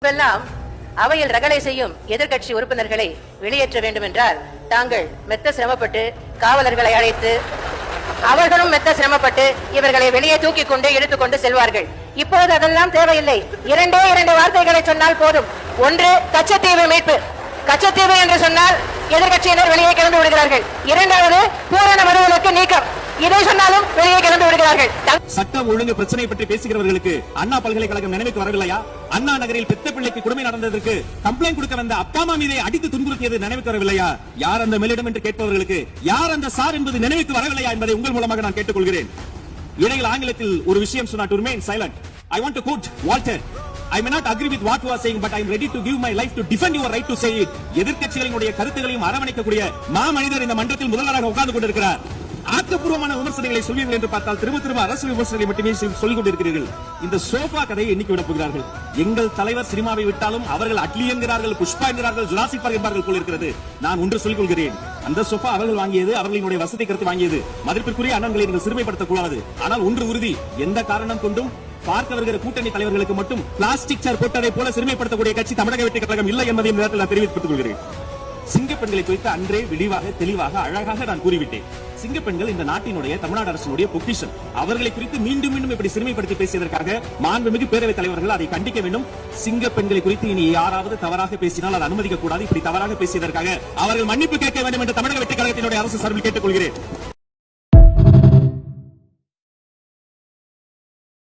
இப்பெல்லாம் அவையில் ரகளை செய்யும் எதிர்க்கட்சி உறுப்பினர்களை வெளியேற்ற வேண்டும் என்றால் தாங்கள் மெத்த சிரமப்பட்டு காவலர்களை அழைத்து அவர்களும் மெத்த சிரமப்பட்டு இவர்களை வெளியே தூக்கி கொண்டு இழுத்துக்கொண்டு செல்வார்கள். இப்போது அதெல்லாம் தேவையில்லை. இரண்டு வார்த்தைகளை சொன்னால் போதும். ஒன்று, கச்சத்தீவு மீட்பு. கச்சத்தீவு என்று சொன்னால் எதிர்கட்சியினர் வெளியே கிளம்பி விடுகிறார்கள். இரண்டாவது, பூரண மதுவிலக்கு நீக்கம். இதை சொன்னாலும் வெளியே கிளம்பி விடுகிறார்கள். சட்டம் ஒழுங்கு பிரச்சனை பற்றி பேசுகிறவர்களுக்கு அண்ணா பல்கலைக்கழகம் நினைவுக்கு வரவில்லையா? அண்ணா நகரில் பெத்த பிள்ளைக்கு கொடுமை நடந்ததற்கு கம்ப்ளைண்ட் கொடுக்க வந்த அப்பா அம்மா மீதை அடித்து துன்புறுத்தியது நினைவுக்கு வரவில்லையா? யார் அந்த மேலிடம் என்று கேட்பவர்களுக்கு யார் அந்த சார் என்பது நினைவுக்கு வரவில்லையா என்பதை உங்கள் மூலமாக நான் கேட்டுக்கொள்கிறேன். இடையில் ஆங்கிலத்தில் ஒரு விஷயம் சொன்னார், to remain silent. I want to quote Walter. I may not agree with what you are saying, but I am ready to give my life to defend your right to say it. எதிர்க்கட்சிகளினுடைய கருத்துக்களையும் அரவணைக்கக்கூடிய மாமனிதர் இந்த மன்றத்தில் முதல்வராக உட்கார்ந்து கொண்டிருக்கிறார். ஆக்கப்பூர்வமான விமர்சனங்களை சொல்வீர்கள் என்று பார்த்தால் திரும்ப அரசு விமர்சனங்களை மட்டுமே சொல்லிக் கொண்டிருக்கிறீர்கள். இந்த சோஃபா கதையை எண்ணிக்கை விடப் போகிறார்கள். எங்கள் தலைவர் சினிமாவை விட்டாலும் அவர்கள் அட்லி என்கிறார்கள், புஷ்பா என்கிறார்கள், ஜுராசிக் பார்க் என்பார்கள் போல இருக்கிறது. நான் ஒன்று சொல்லிக் கொள்கிறேன், அந்த சோஃபா அவர்கள் வாங்கியது, அவர்களுடைய வசதி கருத்து வாங்கியது. மதிப்பிற்குரிய அண்ணன்களை நீங்கள் சிறுமைப்படுத்தக் கூடாது. ஆனால் ஒன்று உறுதி, எந்த காரணம் கொண்டும் பார்க்க வருகிற கூட்டணி தலைவர்களுக்கு மட்டும் பிளாஸ்டிக் சேர் போட்டதை போல சிறுமைப்படுத்தக்கூடிய கட்சி தமிழக வெற்றி கழகம் இல்லை என்பதை இந்த நேரத்தில் நான் தெரிவித்துக் கொள்கிறேன். சிங்க பெண்களை குறித்து அன்றே விரிவாக தெளிவாக அழகாக நான் கூறிவிட்டேன். சிங்க பெண்கள் இந்த நாட்டினுடைய தமிழ்நாடு அரசினுடைய பொக்கிஷன். அவர்களை குறித்து மீண்டும் மீண்டும் இப்படி சிறுமைப்படுத்தி பேசியதற்காக மாண்புமிகு பேரவைத் தலைவர்கள் அதை கண்டிக்க வேண்டும். சிங்க பெண்களை குறித்து இனி யாராவது தவறாக பேசினால் அதை அனுமதிக்க கூடாது. இப்படி தவறாக பேசியதற்காக அவர்கள் மன்னிப்பு கேட்க வேண்டும் என்று தமிழக வெற்றி கழகத்தினுடைய அரசு சார்பில் கேட்டுக் கொள்கிறேன்.